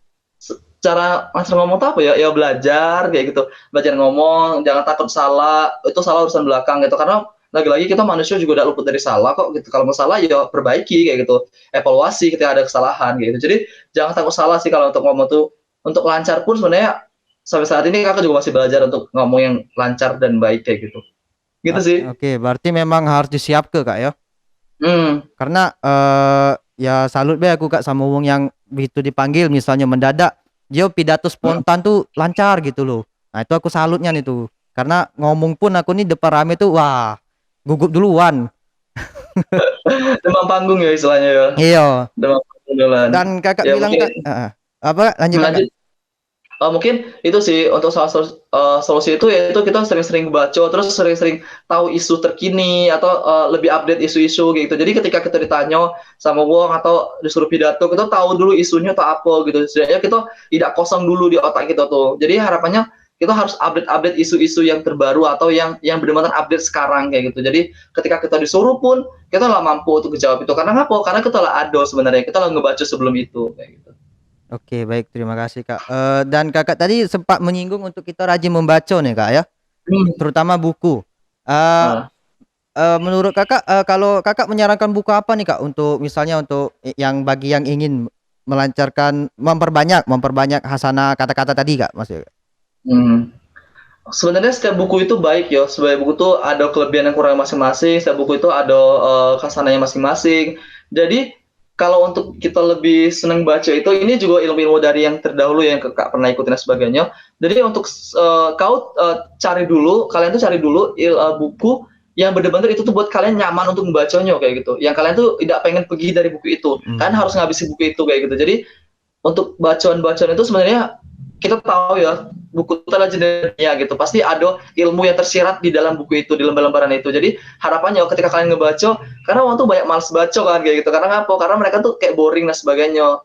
cara lancar ngomong tuh apa ya? Ya belajar kayak gitu. Belajar ngomong, jangan takut salah. Itu salah urusan belakang gitu. Karena lagi-lagi kita manusia juga tidak luput dari salah kok gitu. Kalau mau salah ya perbaiki kayak gitu. Evaluasi ketika ada kesalahan kayak gitu. Jadi jangan takut salah sih kalau untuk ngomong tuh. Untuk lancar pun sebenarnya sampai saat ini kakak juga masih belajar untuk ngomong yang lancar dan baik kayak gitu. Gitu sih. Oke, berarti memang harus disiap ke Kak ya. Hmm. Karena ya salut be aku Kak sama wong yang begitu dipanggil misalnya mendadak dia pidato spontan tuh lancar gitu loh. Nah, itu aku salutnya nih tuh. Karena ngomong pun aku nih depan rame tuh wah, gugup duluan. Demam panggung ya istilahnya ya. Iya. Demam panggung duluan. Dan Kakak Ya bilang mungkin Kak, apa lanjutkan Kak? lanjut. Mungkin itu sih untuk solusi itu yaitu kita sering-sering baca terus sering-sering tahu isu terkini atau lebih update isu-isu gitu. Jadi ketika kita ditanya sama wong atau disuruh pidato kita tahu dulu isunya atau apa gitu. Setidaknya kita tidak kosong dulu di otak kita tuh. Jadi harapannya kita harus update isu-isu yang terbaru atau yang benar-benar update sekarang kayak gitu. Jadi ketika kita disuruh pun kita lah mampu untuk menjawab itu. Karena apa? Karena kita lah ada sebenarnya. Kita lah ngebaca sebelum itu kayak gitu. Oke, baik, terima kasih Kak. Dan Kakak tadi sempat menyinggung untuk kita rajin membaca nih Kak ya, Hmm. terutama buku. Eh, Nah. Menurut Kakak, kalau Kakak menyarankan buku apa nih Kak untuk misalnya untuk yang bagi yang ingin memperbanyak hasanah kata-kata tadi Kak maksudnya? Hmm. Sebenarnya setiap buku itu baik ya. Setiap buku itu ada kelebihan dan kurang masing-masing. Setiap buku itu ada khasanahnya masing-masing. Jadi kalau untuk kita lebih senang baca itu, ini juga ilmu-ilmu dari yang terdahulu yang kakak pernah ikutin dan sebagainya. Jadi untuk kalian tuh cari dulu buku yang benar-benar itu tuh buat kalian nyaman untuk membacanya kayak gitu. Yang kalian tuh tidak pengen pergi dari buku itu. Kalian harus ngabisin buku itu kayak gitu. Jadi untuk bacaan-bacaan itu sebenarnya kita tahu ya buku itu adalah gendernya gitu. Pasti ada ilmu yang tersirat di dalam buku itu, di lembar-lembaran itu. Jadi harapannya ketika kalian ngebaca, karena orang tuh banyak malas baca kan kayak gitu. Karena apa? Karena mereka tuh kayak boring dan sebagainya.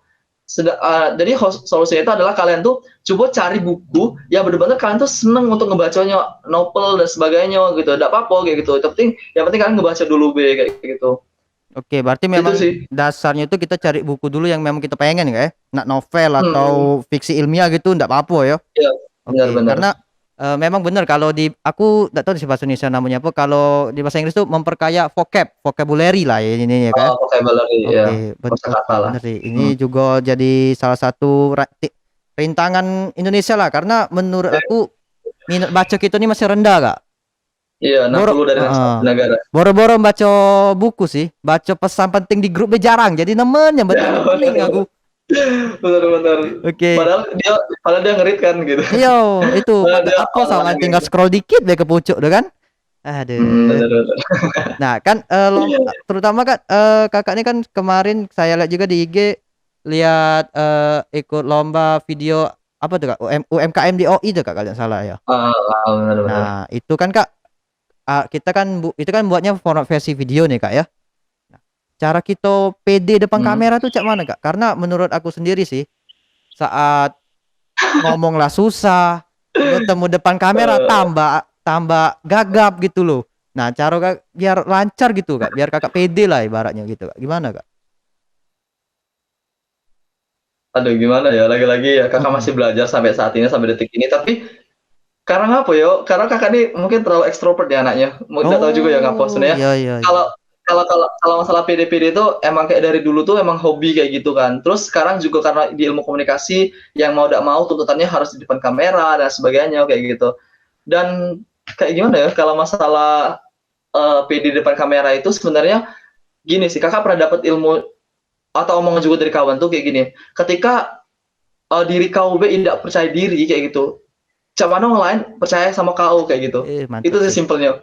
Jadi solusinya itu adalah kalian tuh coba cari buku yang benar-benar kalian tuh seneng untuk ngebacanya, novel dan sebagainya gitu. Tidak apa-apa kayak gitu. Yang penting kalian ngebaca dulu kayak gitu. Oke, berarti Itu memang sih. dasarnya itu kita cari buku dulu yang memang kita pengen ya, nak novel atau Hmm, fiksi ilmiah gitu ndak apa-apa ya. ya Oke, benar-benar. karena memang benar kalau di aku nggak tahu di bahasa Indonesia namanya apa, kalau di bahasa Inggris tuh memperkaya vocabulary lah ya ini ya kayak. Vocabulary ya, Oke, oke kosakata lah. bener sih. Hmm. Ini juga jadi salah satu rintangan Indonesia lah karena menurut aku minat baca kita ini masih rendah kak. Iya, Boro, 60 dari negara. boro-boro baca buku sih, baca pesan penting di grupnya jarang. Jadi nemen yang penting aku. Benar-benar. Oke. Padahal dia ngerit kan gitu. Iya, itu Padahal dia apa sama orangnya tinggal gitu. scroll dikit deh ke pucuk tuh kan. Aduh. Benar-benar. Nah, kan terutama kan kakak ini kan kemarin saya lihat juga di IG lihat ikut lomba video apa tuh Kak? UMKM di OI tuh Kak kalau nggak salah ya. Benar-benar. Nah, itu kan Kak kita kan itu kan buatnya format versi video nih Kak ya. Nah, cara kita pede depan Hmm. kamera tuh cak mana Kak? Karena menurut aku sendiri sih saat ngomong lah susah, ketemu depan kamera tambah gagap gitu loh. Nah, cara biar lancar gitu Kak, biar kakak pede lah ibaratnya gitu Kak. Gimana Kak? Aduh gimana ya, lagi-lagi ya kakak Mm-mm. masih belajar sampai saat ini, sampai detik ini. Tapi karena apa ya? Karena kakak ini mungkin terlalu ekstrovert ya anaknya. Nggak tahu juga ya ngapa Oh, sebenarnya. iya iya iya. Kalau kalau masalah PD-PD itu emang kayak dari dulu tuh emang hobi kayak gitu kan. Terus sekarang juga karena di ilmu komunikasi yang mau tidak mau tuntutannya harus di depan kamera dan sebagainya kayak gitu. Dan kayak gimana ya kalau masalah PD di depan kamera itu sebenarnya gini sih, kakak pernah dapat ilmu atau omongan juga dari kawan tuh kayak gini. Ketika diri kau tidak percaya diri kayak gitu, mana orang lain percaya sama kau kayak gitu. Itu Mantap sih sih. simpelnya.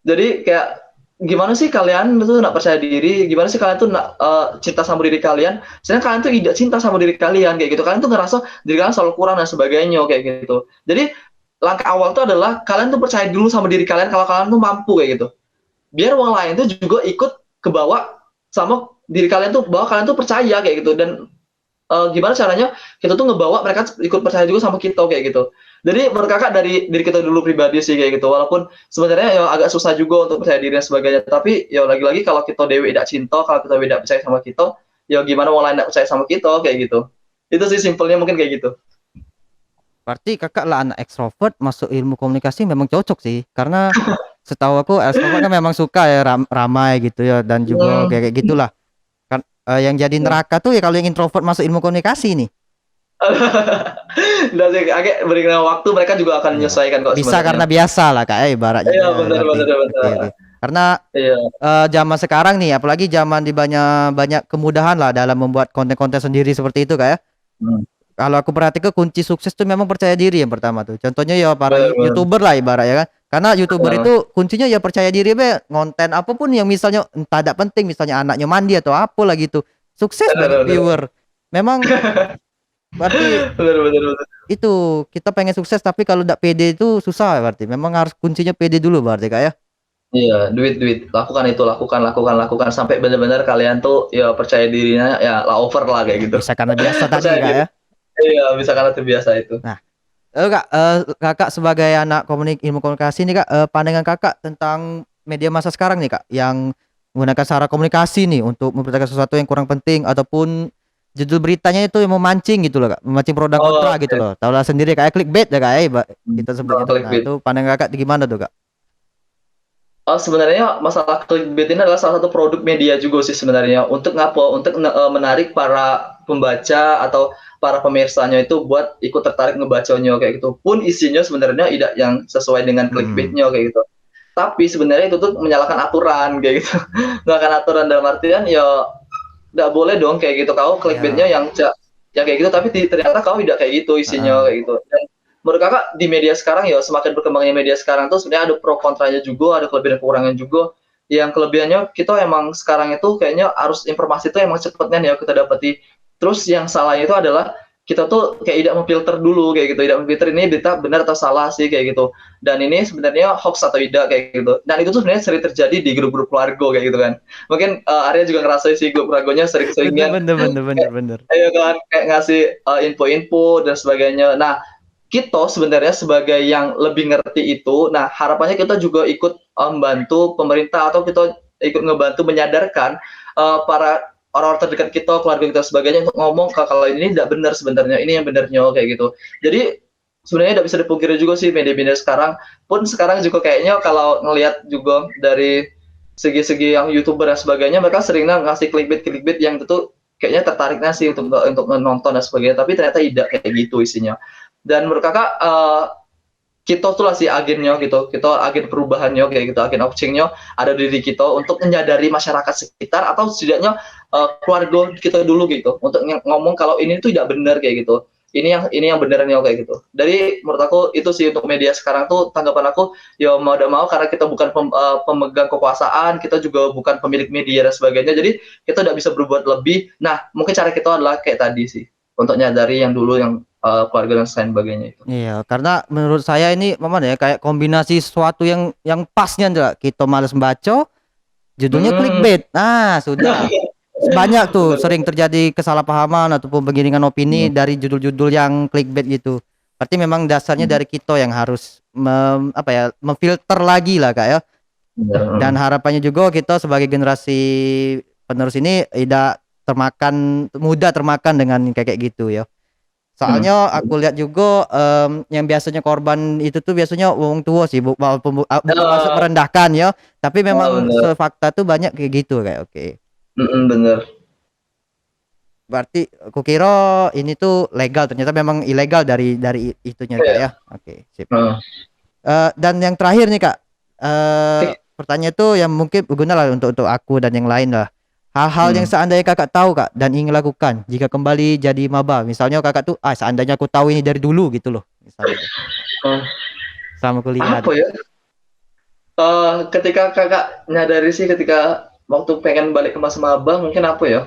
Jadi kayak gimana sih kalian tuh nak percaya diri, gimana sih kalian tuh nak cinta sama diri kalian, sedangkan kalian tuh tidak cinta sama diri kalian kayak gitu. Kalian tuh ngerasa diri kalian selalu kurang dan sebagainya kayak gitu. Jadi langkah awal tuh adalah kalian tuh percaya dulu sama diri kalian kalau kalian tuh mampu kayak gitu. Biar orang lain tuh juga ikut ke bawah sama diri kalian tuh, bahwa kalian tuh percaya kayak gitu. Dan gimana caranya kita tuh ngebawa mereka ikut percaya juga sama kita kayak gitu. Jadi menurut kakak dari diri kita dulu pribadi sih kayak gitu. Walaupun sebenarnya ya agak susah juga untuk percaya diri dan sebagainya. Tapi ya lagi-lagi kalau kita dewi tidak cinta, kalau kita tidak percaya sama kita, ya gimana orang lain tidak percaya sama kita kayak gitu. Itu sih simpelnya mungkin kayak gitu. Berarti kakak lah anak ekstrovert masuk ilmu komunikasi memang cocok sih. Karena setahu aku ekstrovert kan memang suka ya ramai gitu ya dan juga Hmm. kayak gitulah. Kan yang jadi neraka tuh ya kalau yang introvert masuk ilmu komunikasi nih. Dan agak berikan waktu mereka juga akan Iya. menyesuaikan kok Bisa sebenarnya. karena biasa lah kak ibaratnya Iya ya benar berarti. benar Oke benar. oke. Karena Iya. zaman sekarang nih apalagi zaman di banyak banyak kemudahan lah dalam membuat konten-konten sendiri seperti itu kak ya. Hmm. Kalau aku perhatikan kunci sukses tuh memang percaya diri yang pertama tuh. Contohnya ya para Benar benar. YouTuber lah ibarat ya kan. Karena YouTuber Nah, itu kuncinya ya percaya diri be konten apapun yang misalnya entah tidak penting misalnya anaknya mandi atau apa lah gitu. Sukses benar banyak benar. viewer. Memang berarti Benar benar benar. itu kita pengen sukses tapi kalau tidak pede itu susah berarti. Memang harus kuncinya pede dulu berarti kak ya. Iya, duit, lakukan itu, lakukan sampai benar-benar kalian tuh ya percaya dirinya ya lah over lah kayak gitu. Bisa karena biasa tadi Percaya kak diri. ya. Iya, bisa karena terbiasa itu. Nah, kak, kakak sebagai anak ilmu komunikasi nih kak, pandangan kakak tentang media massa sekarang nih kak, yang menggunakan cara komunikasi nih untuk memberitakan sesuatu yang kurang penting ataupun judul beritanya itu yang memancing gitu loh kak, memancing pro dan Oh, kontra gitu oke. loh. Tahulah sendiri kayak clickbait ya kak, kita sebutnya tuh. Nah, Clickbait. itu pandangan kakak gimana tuh kak? Sebenarnya masalah clickbait ini adalah salah satu produk media juga sih sebenarnya untuk ngapa? Untuk menarik para pembaca atau para pemirsanya itu buat ikut tertarik ngebacanya kayak gitu. Pun isinya sebenarnya tidak yang sesuai dengan clickbaitnya kayak gitu. Tapi sebenarnya itu tuh menyalakan aturan kayak gitu. Menyalakan aturan dalam artian ya nggak boleh dong kayak gitu. Kau clickbaitnya Ya, yang kayak gitu, tapi ternyata kau tidak kayak gitu isinya heeh. kayak gitu. Dan menurut kakak di media sekarang ya semakin berkembangnya media sekarang tuh sebenarnya ada pro kontranya juga, ada kelebihan dan kekurangan juga. Yang kelebihannya kita emang sekarang itu kayaknya harus informasi itu emang cepetnya ya kita dapati. Terus yang salahnya itu adalah kita tuh kayak tidak memfilter dulu kayak gitu, tidak memfilter ini berita benar atau salah sih kayak gitu. Dan ini sebenarnya hoax atau tidak kayak gitu. Dan itu tuh sebenarnya sering terjadi di grup-grup keluarga kayak gitu kan. Mungkin Arya juga ngerasain sih grup keluarganya Bener sering-seringnya bener bener bener bener. ayo kan kayak ngasih info-info dan sebagainya. Nah, kita sebenarnya sebagai yang lebih ngerti itu, nah harapannya kita juga ikut membantu pemerintah atau kita ikut ngebantu menyadarkan para orang-orang terdekat kita, keluarga kita sebagainya untuk ngomong kalau ini tidak benar sebenarnya, ini yang benarnya kayak gitu. Jadi sebenarnya tidak bisa dipungkiri juga sih media-media sekarang pun sekarang juga kayaknya kalau ngelihat juga dari segi-segi yang youtuber dan sebagainya mereka seringnya ngasih clickbait yang itu kayaknya tertariknya sih untuk menonton dan sebagainya tapi ternyata tidak kayak gitu isinya dan menurut kakak kita tuh lah si agennya gitu kita agen perubahannya kayak gitu agen opsingnya ada di diri kita untuk menyadari masyarakat sekitar atau setidaknya keluarga kita dulu gitu untuk ngomong kalau ini tuh tidak benar kayak gitu ini yang benernya kayak gitu dari menurut aku itu sih untuk media sekarang tuh tanggapan aku ya mau tidak mau karena kita bukan pemegang kekuasaan kita juga bukan pemilik media dan sebagainya jadi kita tidak bisa berbuat lebih nah mungkin cara kita adalah kayak tadi sih untuk nyadari yang dulu yang keluarga dan sebagainya itu. Iya, karena menurut saya ini ya kayak kombinasi sesuatu yang pasnya adalah kita males baca, judulnya Hmm, clickbait. Nah, sudah. Banyak tuh benar. sering terjadi kesalahpahaman ataupun penggiringan opini dari judul-judul yang clickbait gitu. Berarti memang dasarnya Hmm, dari kita yang harus memfilter lagi lah Kak ya. Dan benar. harapannya juga kita sebagai generasi penerus ini tidak mudah termakan dengan kayak gitu ya. Soalnya aku lihat juga yang biasanya korban itu tuh biasanya wong tua sih walaupun bukan maksud Ah, merendahkan ya, tapi memang benar. sefakta tuh banyak kayak gitu kayak oke. Benar. Berarti aku kira ini tuh legal ternyata memang ilegal dari itunya Kak Iya. ya. Oke, sip. Heeh. Dan yang terakhir nih Kak, Oke. pertanyaan tuh yang mungkin berguna lah untuk aku dan yang lain lah. Hal-hal yang Hmm. seandainya Kakak tahu Kak dan ingin lakukan jika kembali jadi maba. Misalnya Kakak tuh seandainya aku tahu ini dari dulu gitu loh. Misalnya tuh Oh, sama kuliah apa tuh. ya? Ketika kakak nyadari sih ketika waktu pengen balik ke masa maba mungkin apa ya?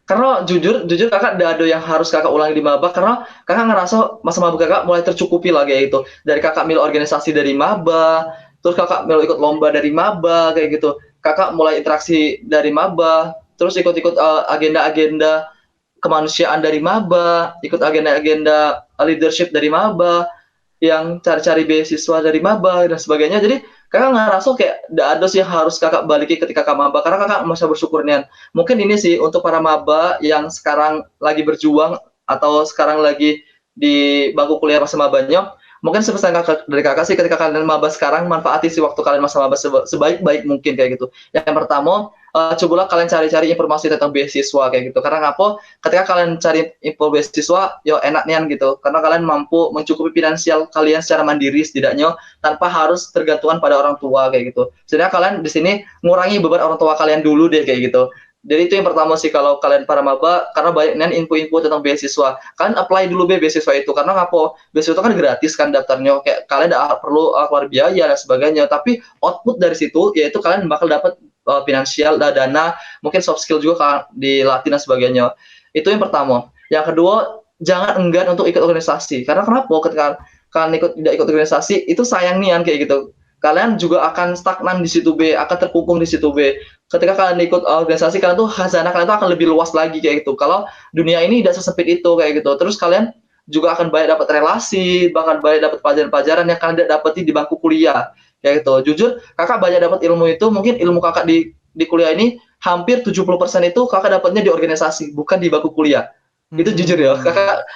Karena jujur jujur kakak tidak ada yang harus kakak ulangi di maba karena kakak ngerasa masa maba kakak mulai tercukupi lah kayak gitu. Dari kakak milih organisasi dari maba, terus kakak milih ikut lomba dari maba kayak gitu. Kakak mulai interaksi dari maba, terus ikut-ikut agenda-agenda kemanusiaan dari maba, ikut agenda-agenda leadership dari maba, yang cari-cari beasiswa dari maba dan sebagainya. Jadi kakak ngerasa kayak tidak ada sih yang harus kakak baliki ketika kakak maba karena kakak masa bersyukur nian. Mungkin ini sih untuk para maba yang sekarang lagi berjuang atau sekarang lagi di bangku kuliah masa mabanya. Mungkin sepesan kakak dari kakak sih ketika kalian maba sekarang manfaati sih waktu kalian masa maba sebaik-baik mungkin kayak gitu. Yang pertama, cobalah kalian cari-cari informasi tentang beasiswa kayak gitu. Karena ngapa? Ketika kalian cari info beasiswa, yo enak nian gitu. Karena kalian mampu mencukupi finansial kalian secara mandiri setidaknya tanpa harus tergantungan pada orang tua kayak gitu. Sebenarnya kalian di sini ngurangi beban orang tua kalian dulu deh kayak gitu. Jadi itu yang pertama sih kalau kalian para maba karena banyak nian info-info tentang beasiswa. Kalian apply dulu beasiswa itu karena ngapa? Beasiswa itu kan gratis kan daftarnya. Kayak kalian tidak perlu keluar biaya dan sebagainya. Tapi output dari situ yaitu kalian bakal dapat finansial dana mungkin soft skill juga dilatih dan sebagainya itu yang pertama yang kedua jangan enggan untuk ikut organisasi karena kenapa ketika kalian tidak ikut organisasi itu sayang nih kayak gitu kalian juga akan stagnan di situ B akan terkungkung di situ B ketika kalian ikut organisasi kalian tuh khazanah kalian tuh akan lebih luas lagi kayak gitu kalau dunia ini tidak sesempit itu kayak gitu terus kalian juga akan banyak dapat relasi bahkan banyak dapat pelajaran-pelajaran yang kalian tidak dapati di bangku kuliah kayak gitu jujur kakak banyak dapat ilmu itu mungkin ilmu kakak di kuliah ini hampir 70% itu kakak dapatnya di organisasi bukan di bangku kuliah itu jujur ya Hmm. kakak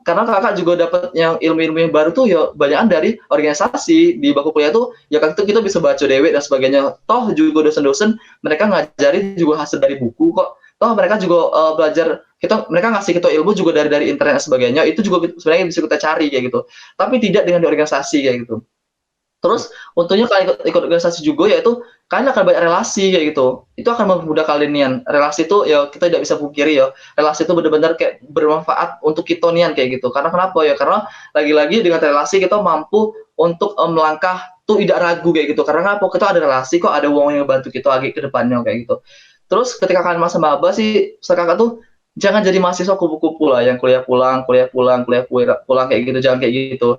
karena kakak juga dapat yang ilmu-ilmu yang baru tuh ya banyakan dari organisasi di bangku kuliah tuh ya kan kita bisa baca dewek dan sebagainya toh juga dosen-dosen mereka ngajari juga hasil dari buku kok toh mereka juga belajar mereka ngasih kita ilmu juga dari internet dan sebagainya itu juga sebenarnya bisa kita cari kayak gitu tapi tidak dengan di organisasi kayak gitu. Terus untungnya kalian ikut organisasi juga yaitu kalian akan banyak relasi kayak gitu. Itu akan mempermudah kalian nian. Relasi itu ya kita tidak bisa pungkiri ya. Relasi itu benar-benar kayak bermanfaat untuk kita nian kayak gitu. Karena kenapa ya? Karena lagi-lagi dengan relasi kita mampu untuk melangkah tuh tidak ragu kayak gitu. Karena apa? Kita ada relasi kok ada uang yang bantu kita lagi ke depannya kayak gitu. Terus ketika kalian masa maba sih, kakak tuh jangan jadi mahasiswa kupu-kupu lah yang kuliah pulang, kuliah pulang kayak gitu, jangan kayak gitu.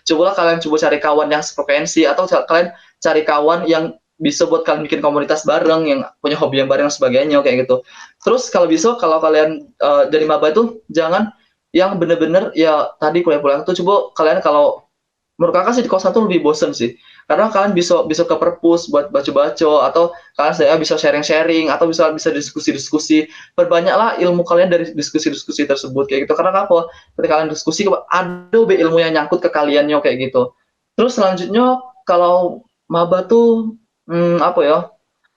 Cobalah kalian coba cari kawan yang sefrekuensi atau kalian cari kawan yang bisa buat kalian bikin komunitas bareng yang punya hobi yang bareng dan sebagainya kayak gitu. Terus kalau bisa kalau kalian dari maba itu jangan yang bener-bener ya tadi kuliah pulang tuh coba kalian kalau menurut kakak sih di kosan tuh lebih bosen sih karena kalian bisa bisa ke perpus buat baca-baca atau kalian saya bisa sharing-sharing atau bisa bisa diskusi-diskusi perbanyaklah ilmu kalian dari diskusi-diskusi tersebut kayak gitu karena apa ketika kalian diskusi ada ilmu yang nyangkut ke kaliannya kayak gitu terus selanjutnya kalau maba tuh apa ya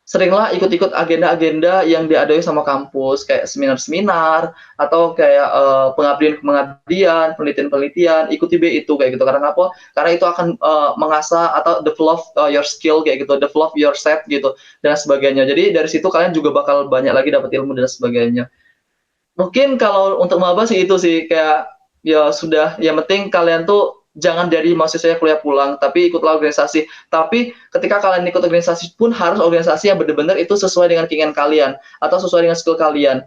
seringlah ikut-ikut agenda-agenda yang diadain sama kampus kayak seminar-seminar atau kayak pengabdian-pengabdian, penelitian-penelitian, ikuti B itu kayak gitu. Karena apa? Karena itu akan mengasah atau develop your skill kayak gitu, develop your set gitu dan sebagainya. Jadi dari situ kalian juga bakal banyak lagi dapat ilmu dan sebagainya. Mungkin kalau untuk maba sih itu sih kayak ya sudah yang penting kalian tuh jangan jadi mahasiswa kuliah pulang tapi ikutlah organisasi tapi ketika kalian ikut organisasi pun harus organisasi yang benar-benar itu sesuai dengan keinginan kalian atau sesuai dengan skill kalian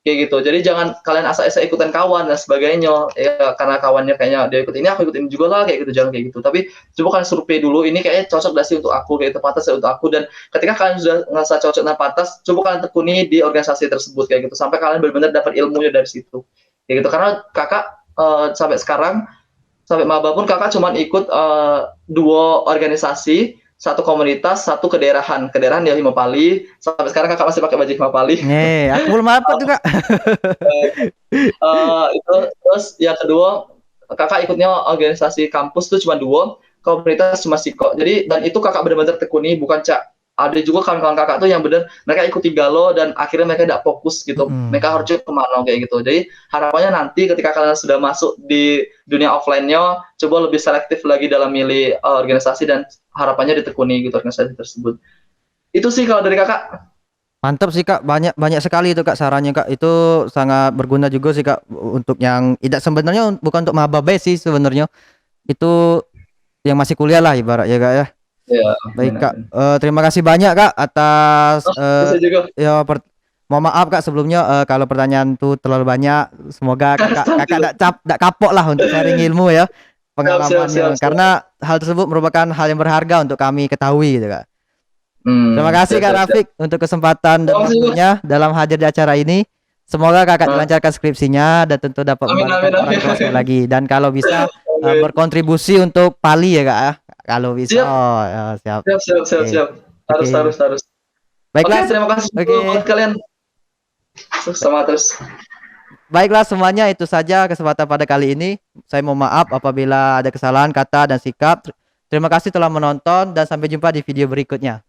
kayak gitu jadi jangan kalian asal-asal ikutan kawan dan sebagainya ya karena kawannya kayaknya dia ikut ini aku ikut ini juga lah kayak gitu jangan kayak gitu tapi coba kalian survei dulu ini kayaknya cocok gak sih untuk aku kayak itu pantas untuk aku dan ketika kalian sudah ngerasa cocok dan pantas coba kalian tekuni di organisasi tersebut kayak gitu sampai kalian benar-benar dapat ilmunya dari situ kayak gitu karena kakak sampai sekarang sampai maba pun kakak cuma ikut dua organisasi satu komunitas satu kedaerahan ya Himapali sampai sekarang kakak masih pakai baju Himapali Nih, aku belum apa tuh, Kak. itu terus yang kedua kakak ikutnya organisasi kampus tuh cuma dua komunitas cuma siko jadi dan itu kakak benar-benar tekuni bukan cak ada juga kawan-kawan kakak tuh yang benar mereka ikuti galo dan akhirnya mereka tidak fokus gitu mereka harus kemana kayak gitu jadi harapannya nanti ketika kalian sudah masuk di dunia offline-nya coba lebih selektif lagi dalam milih organisasi dan harapannya ditekuni gitu organisasi tersebut itu sih kalau dari kakak. Mantap sih, Kak, banyak banyak sekali itu, Kak, sarannya, Kak. Itu sangat berguna juga sih, Kak, untuk yang tidak sebenarnya bukan untuk maba sih sebenarnya. Itu yang masih kuliah lah ibarat ya, Kak, ya. Ya, Baik, Kak. benar. Terima kasih banyak, Kak, atas Oh, bisa juga. ya mohon maaf, Kak, sebelumnya kalau pertanyaan tuh terlalu banyak. Semoga Kakak tidak kapok lah untuk sharing ilmu ya, pengalamannya. Siap. Karena hal tersebut merupakan hal yang berharga untuk kami ketahui gitu, Kak. Terima kasih, Kak Siap. Rafiq, untuk kesempatan dan Terima kasih, Mas. waktunya dalam hadir di acara ini. Semoga Kakak Nah, dilancarkan skripsinya dan tentu dapat amin, membagikan amin, orang tua sekali amin. lagi. Dan kalau bisa Amin. berkontribusi untuk Pali ya, Kak ya. Kalau bisa. Siap, Oh, ya, siap. Oke. siap. Oke. Harus. Oke, Baiklah. terima kasih Oke. buat kalian. Semangat terus. Baiklah semuanya, itu saja kesempatan pada kali ini. Saya mohon maaf apabila ada kesalahan kata dan sikap. Terima kasih telah menonton dan sampai jumpa di video berikutnya.